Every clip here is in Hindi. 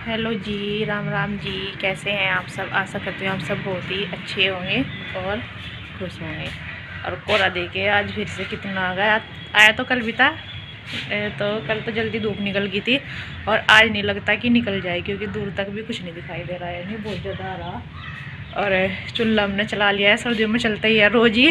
हेलो जी, राम राम जी। कैसे हैं आप सब? आशा करती हूँ आप सब बहुत ही अच्छे होंगे और खुश होंगे। और कोहरा देखे आज फिर से कितना आ गया। आया तो कल भी था, तो कल तो जल्दी धूप निकल गई थी और आज नहीं लगता कि निकल जाए, क्योंकि दूर तक भी कुछ नहीं दिखाई दे रहा है, नहीं बहुत ज़्यादा आ रहा। और चूल्हा हमने चला लिया है, सर्दियों में चलता ही है रोज़ ही।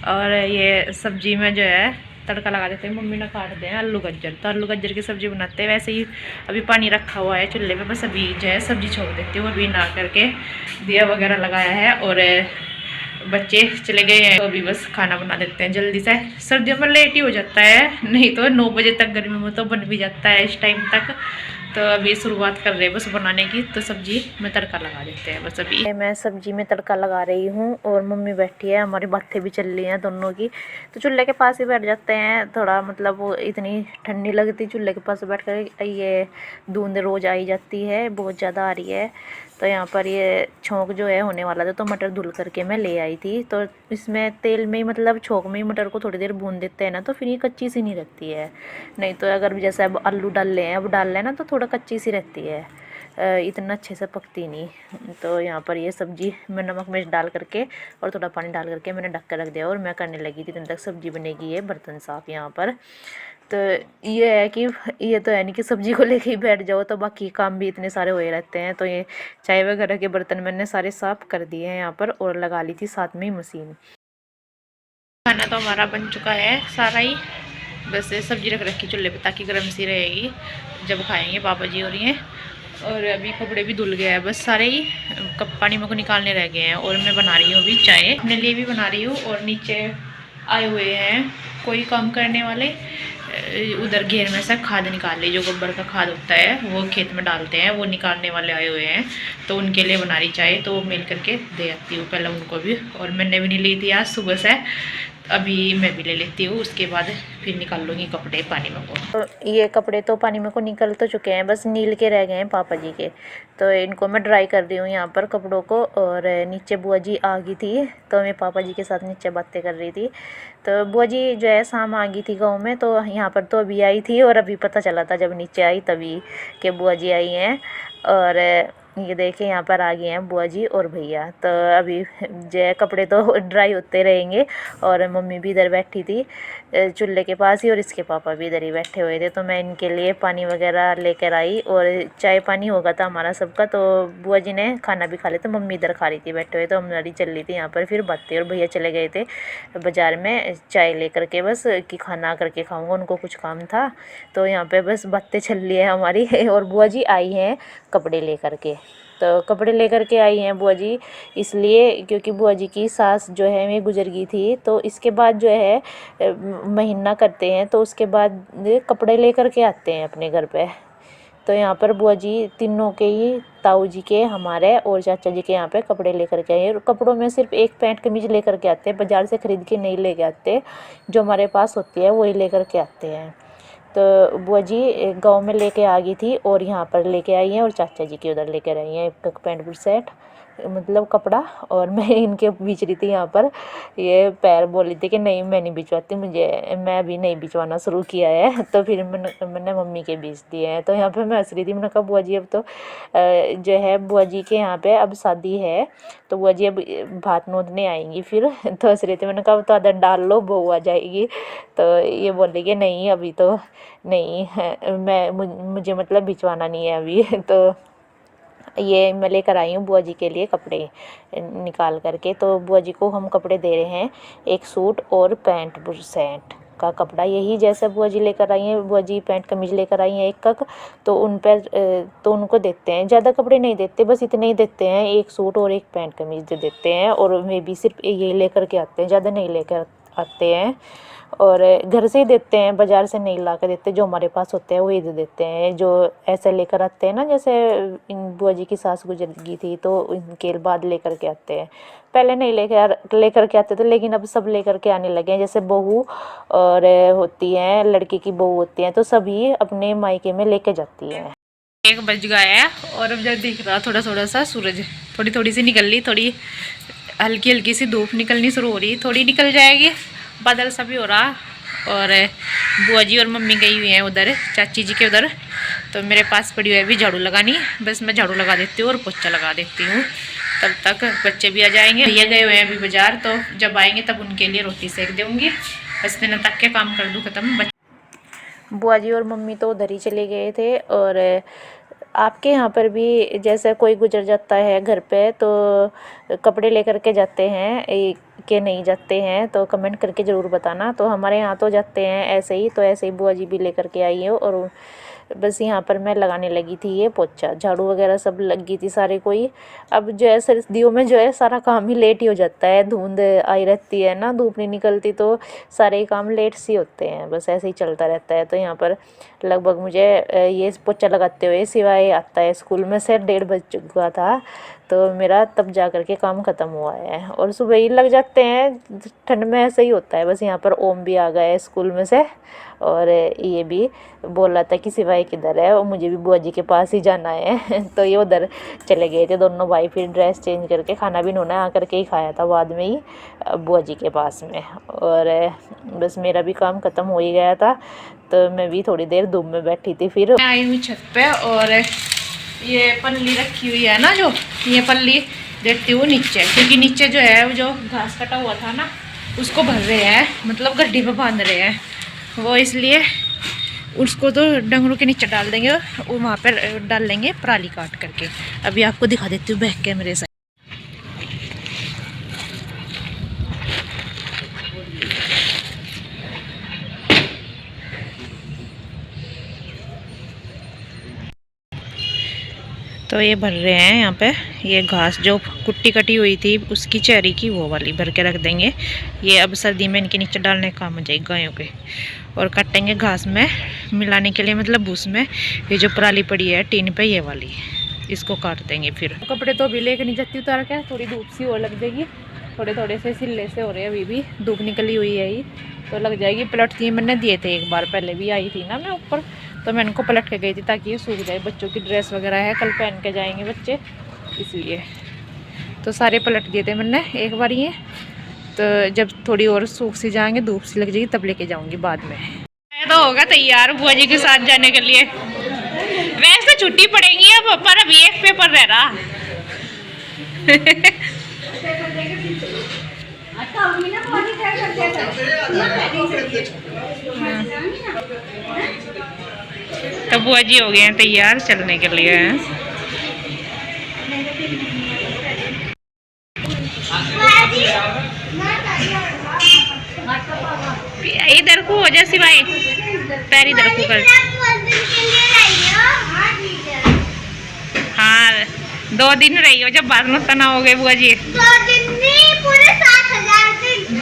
और ये सब्जी में जो है तड़का लगा देते हैं। मम्मी ने काट दें आलू गज्जर, तो आलू गज्जर की सब्ज़ी बनाते हैं। वैसे ही अभी पानी रखा हुआ है चूल्हे पे, बस अभी जो है सब्ज़ी छोड़ देती हूँ। अभी ना करके दिया वगैरह लगाया है और बच्चे चले गए हैं, तो अभी बस खाना बना देते हैं जल्दी से। सर्दियों में लेट ही हो जाता है, नहीं तो 9 बजे तक गर्मी में तो बन भी जाता है इस टाइम तक। तो अभी शुरुआत कर रहे हैं बस बनाने की, तो सब्जी में तड़का लगा देते हैं बस। अभी मैं सब्जी में तड़का लगा रही हूँ और मम्मी बैठी है, हमारी बातें भी चल रही हैं दोनों की। तो चूल्हे के पास ही बैठ जाते हैं, थोड़ा मतलब वो इतनी ठंडी लगती चूल्हे के पास बैठ कर। ये धुंध रोज़ आई जाती है, बहुत ज़्यादा आ रही है। तो यहाँ पर ये छोंक जो है होने वाला था, तो मटर धुल करके मैं ले आई थी। तो इसमें तेल में ही मतलब छोंक में ही मटर को थोड़ी देर भून देते हैं ना, तो फिर ये कच्ची सी नहीं रहती है। नहीं तो अगर जैसे अब आलू डाल लें, अब डाल लें ना, तो थोड़ा कच्ची सी रहती है, इतना अच्छे से पकती नहीं। तो यहाँ पर ये सब्ज़ी मैं नमक मिर्च डाल करके और थोड़ा पानी डाल करके मैंने ढक कर रख दिया और मैं करने लगी थी। तब तक सब्ज़ी बनेगी, ये बर्तन साफ़ यहाँ पर। तो ये है कि ये तो है नहीं कि सब्ज़ी को लेके ही बैठ जाओ, तो बाकी काम भी इतने सारे हुए रहते हैं। तो ये चाय वगैरह के बर्तन मैंने सारे साफ़ कर दिए हैं यहाँ पर, और लगा ली थी साथ में ही मशीन। खाना तो हमारा बन चुका है सारा ही, बस सब्जी रख रखी चूल्हे पे ताकि गर्म सी रहेगी जब खाएंगे पापा जी और ये। और अभी कपड़े भी धुल गए हैं बस सारे ही, कप पानी में को निकालने रह गए हैं। और मैं बना रही हूँ अभी चाय, अपने लिए भी बना रही हूँ। और नीचे आए हुए हैं कोई काम करने वाले, उधर घेर में से खाद निकाल ली, जो गोबर का खाद होता है वो खेत में डालते हैं, वो निकालने वाले आए हुए हैं। तो उनके लिए बना रही चाय, तो मिल करके दे आती हूँ पहले उनको भी। और मैंने भी नहीं ली थी आज सुबह से, अभी मैं भी ले लेती हूँ, उसके बाद फिर निकाल लूँगी कपड़े पानी में को। तो ये कपड़े तो पानी में को निकल तो चुके हैं, बस नील के रह गए हैं पापा जी के। तो इनको मैं ड्राई कर रही हूँ यहाँ पर कपड़ों को। और नीचे बुआ जी आ गई थी, तो मैं पापा जी के साथ नीचे बातें कर रही थी। तो बुआ जी जो है शाम आ गई थी गाँव में, तो यहाँ पर तो अभी आई थी और अभी पता चला था जब नीचे आई तभी कि बुआ जी आई हैं। और ये देखिए यहाँ पर आ गए हैं बुआ जी और भैया। तो अभी जो है कपड़े तो ड्राई होते रहेंगे। और मम्मी भी इधर बैठी थी चूल्हे के पास ही, और इसके पापा भी इधर ही बैठे हुए थे। तो मैं इनके लिए पानी वगैरह लेकर आई, और चाय पानी होगा था हमारा सबका। तो बुआ जी ने खाना भी खा लिया, तो मम्मी इधर खा रही थी बैठे हुए, तो हमारी चल रही थी यहाँ पर फिर बातें। और भैया चले गए थे बाज़ार में चाय लेकर के, बस कि खाना करके खाऊंगा, उनको कुछ काम था। तो यहाँ पे बस बातें चल रही है हमारी। और बुआ जी आई हैं कपड़े लेकर के। तो कपड़े लेकर के आई हैं बुआ जी इसलिए क्योंकि बुआ जी की सास जो है मैं गुजर गई थी, तो इसके बाद जो है महीना करते हैं, तो उसके बाद कपड़े लेकर के आते हैं अपने घर पे। तो यहाँ पर बुआ जी तीनों के ही, ताऊ जी के, हमारे और चाचा जी के यहाँ पे कपड़े लेकर के आए। और कपड़ों में सिर्फ एक पैंट कमीज लेकर के आते हैं, बाज़ार से ख़रीद के नहीं लेके आते, जो हमारे पास होती है वही लेकर के आते हैं। तो बुआ जी गांव में लेके आ गई थी और यहाँ पर लेके आई हैं, और चाचा जी के उधर लेकर आई हैं एक पैंट सेट, मतलब कपड़ा। और मैं इनके बीच रही थी यहाँ पर। ये पैर बोली थी कि नहीं मैं नहीं बिछवाती, मैं अभी नहीं बिछवाना शुरू किया है। तो फिर मैंने मम्मी के बीच दिए हैं। तो यहाँ पे मैं हंस रही थी, मैंने कहा बुआ जी अब तो जो है बुआ जी के यहाँ पे अब शादी है, तो बुआ जी अब भात नोदने आएंगी फिर। तो हंस रही थी, मैंने कहा तो आदत डाल लो, बहू आ जाएगी। तो ये बोले कि नहीं अभी तो नहीं है, मुझे मतलब बिछवाना नहीं है अभी। तो ये मैं लेकर आई हूँ बुआ जी के लिए कपड़े निकाल करके। तो बुआ जी को हम कपड़े दे रहे हैं, एक सूट और पैंट सेट का कपड़ा, यही जैसे बुआ जी लेकर आई हैं। बुआ जी पैंट कमीज लेकर आई हैं एक का, तो उन पर तो उनको देते हैं, ज़्यादा कपड़े नहीं देते, बस इतने ही देते हैं, एक सूट और एक पैंट कमीज दे देते हैं। और वे भी सिर्फ ये लेकर के आते हैं, ज़्यादा नहीं लेकर आते हैं। और घर से ही देते हैं, बाज़ार से नहीं ला के देते, जो हमारे पास होते हैं वही दे देते हैं। जो ऐसे लेकर आते हैं ना, जैसे इन बुआ जी की सास गुजर गई थी तो इनके बाद लेकर के आते हैं, पहले नहीं लेकर के आते थे, लेकिन अब सब लेकर के आने लगे हैं। जैसे बहू और होती हैं, लड़की की बहू होती हैं, तो सभी अपने मायके में लेके जाती हैं। 1 बज गया है और अब जब दिख रहा थोड़ा थोड़ा सा सूरज, थोड़ी थोड़ी सी निकल ली, थोड़ी हल्की हल्की सी धूप निकलनी शुरू हो रही, थोड़ी निकल जाएगी, बादल सा भी हो रहा। और बुआ जी और मम्मी गई हुई हैं उधर चाची जी के उधर। तो मेरे पास पड़ी हुई है अभी झाड़ू लगानी, बस मैं झाड़ू लगा देती हूँ और पोछा लगा देती हूँ, तब तक बच्चे भी आ जाएंगे। भैया गए हुए हैं अभी बाजार, तो जब आएंगे तब उनके लिए रोटी सेक दूँगी, बस दिन तक के काम कर दूँ ख़त्म। बुआ जी और मम्मी तो उधर ही चले गए थे। और आपके यहाँ पर भी जैसे कोई गुजर जाता है घर पे तो कपड़े लेकर के जाते हैं कि नहीं जाते हैं, तो कमेंट करके ज़रूर बताना। तो हमारे यहाँ तो जाते हैं ऐसे ही, तो ऐसे ही बुआ जी भी लेकर के आई है। और बस यहाँ पर मैं लगाने लगी थी ये पोछा, झाड़ू वगैरह सब लगी थी सारे कोई। अब जो है सर्दियों में जो है सारा काम ही लेट ही हो जाता है, धुंध आई रहती है ना, धूप नहीं निकलती, तो सारे काम लेट से होते हैं, बस ऐसे ही चलता रहता है। तो यहाँ पर लगभग मुझे ये पोछा लगाते हुए सिवाय आता है स्कूल में से 1:30 बज चुका था, तो मेरा तब जा कर के काम ख़त्म हुआ है। और सुबह ही लग जाते हैं, ठंड में ऐसे ही होता है। बस यहाँ पर ओम भी आ गया है स्कूल में से, और ये भी बोल रहा था कि सिवाय किधर है, और मुझे भी बुआ जी के पास ही जाना है तो ये उधर चले गए थे दोनों भाई। फिर ड्रेस चेंज करके खाना भी उन्होंने आकर के ही खाया था बाद में ही बुआ जी के पास में। और बस मेरा भी काम ख़त्म हो ही गया था, तो मैं भी थोड़ी देर धूप में बैठी थी। फिर आई हुई छत पे, और ये पल्ली रखी हुई है ना, जो ये पल्ली देखती हूँ नीचे, क्योंकि नीचे जो है वो जो घास कटा हुआ था ना उसको भर रहे हैं, मतलब गड्ढे पे बांध रहे हैं वो, इसलिए उसको तो डंगरों के नीचे डाल देंगे और वहाँ पर डाल लेंगे पराली काट करके। अभी आपको दिखा देती हूँ बैक कैमरे से। तो ये भर रहे हैं यहाँ पे, ये घास जो कुट्टी कटी हुई थी उसकी चेरी की वो वाली भर के रख देंगे। ये अब सर्दी में इनके नीचे डालने का काम हो जाएगी गायों के। और काटेंगे घास में मिलाने के लिए, मतलब भूस में। ये जो पराली पड़ी है टीन पे ये वाली, इसको काट देंगे। फिर कपड़े तो अभी लेके नहीं जाती उतार के, थोड़ी धूप सी और लग जाएगी, थोड़े थोड़े से सिले से हो रहे हैं, अभी भी धूप निकली हुई है ही, तो लग जाएगी। पलटती मैंने दिए थे एक बार, पहले भी आई थी ना मैं ऊपर, तो मैं इनको पलट के गई थी ताकि ये सूख जाए। बच्चों की ड्रेस वगैरह है, कल पहन के जाएंगे बच्चे, इसलिए तो सारे पलट दिए थे मैंने एक बार ये। तो जब थोड़ी और सूख सी जाएंगे, धूप सी लग जाएगी, तब लेके जाऊंगी बाद में। तो होगा तैयार बुआ जी के साथ जाने के लिए। वैसे छुट्टी पड़ेगी अब, पर अभी एक पेपर रह रहा तो बुआ जी हो गए हैं तैयार चलने के लिए। इधर को हो जा सिवाय, पैर इधर को कर। हाँ 2 दिन रही हो, जब बात नोटा ना हो गए बुआ जी। 2 दिन नहीं, पूरे 7,000 दिन।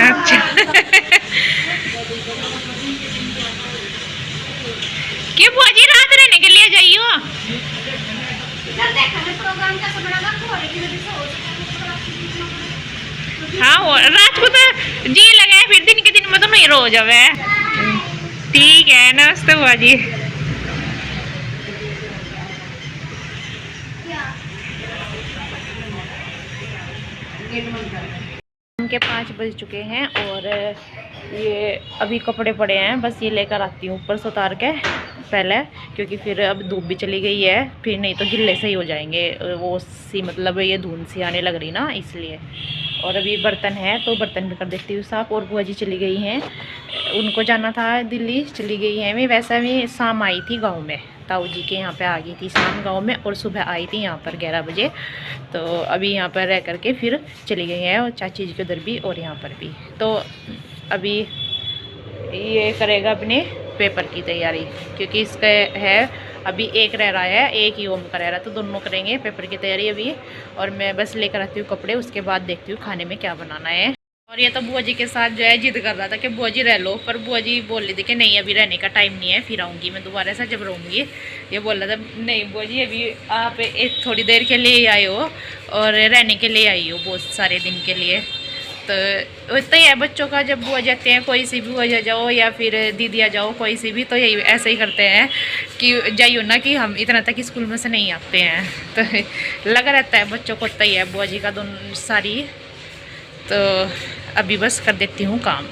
अच्छा क्यों बुआ जी रात रहने के लिए जाइयो? हाँ वो रात को तो जी लगा, फिर दिन के दिन में तो नहीं रो जावे। ठीक है, नमस्ते बुआ जी। उनके 5 बज चुके हैं, और ये अभी कपड़े पड़े हैं, बस ये लेकर आती हूँ ऊपर से उतार के पहले, क्योंकि फिर अब धूप भी चली गई है, फिर नहीं तो गिल्ले से ही हो जाएंगे वो सी, मतलब ये धुंध सी आने लग रही ना, इसलिए। और अभी बर्तन है तो बर्तन भी कर देती हूँ साफ़। और बुआ जी चली गई हैं, उनको जाना था दिल्ली, चली गई हैं। मैं वैसे भी शाम आई थी गाँव में, ताऊ जी के यहाँ पे आ गई थी शाम गांव में, और सुबह आई थी यहाँ पर 11 बजे। तो अभी यहाँ पर रह करके फिर चली गई हैं, और चाची जी के उधर भी और यहाँ पर भी। तो अभी ये करेगा अपने पेपर की तैयारी, क्योंकि इसका है अभी एक रह रहा है, एक ही ओम का रह रहा है, तो दोनों करेंगे पेपर की तैयारी अभी। और मैं बस लेकर आती हूँ कपड़े, उसके बाद देखती हूँ खाने में क्या बनाना है। और ये तो बुआ जी के साथ जो है जिद कर रहा था कि बुआ जी रह लो, पर बुआ जी बोल रही थी कि नहीं अभी रहने का टाइम नहीं है, फिर आऊँगी मैं दोबारा से जब रहूँगी। ये बोल रहा था नहीं बुआ जी अभी आप एक थोड़ी देर के लिए आए हो और रहने के लिए आई हो बहुत सारे दिन के लिए। तो इतना ही है बच्चों का, जब बुआ जाते हैं कोई सी भी बुआ जा जाओ या फिर दीदी आ जाओ कोई सी भी, तो यही ऐसे ही करते हैं कि जाइयो ना, कि हम इतना तक स्कूल में से नहीं आते हैं। तो लगा रहता है बच्चों को, इतना ही है बुआ जी का दोनों सारी। तो अभी बस कर देती हूँ काम।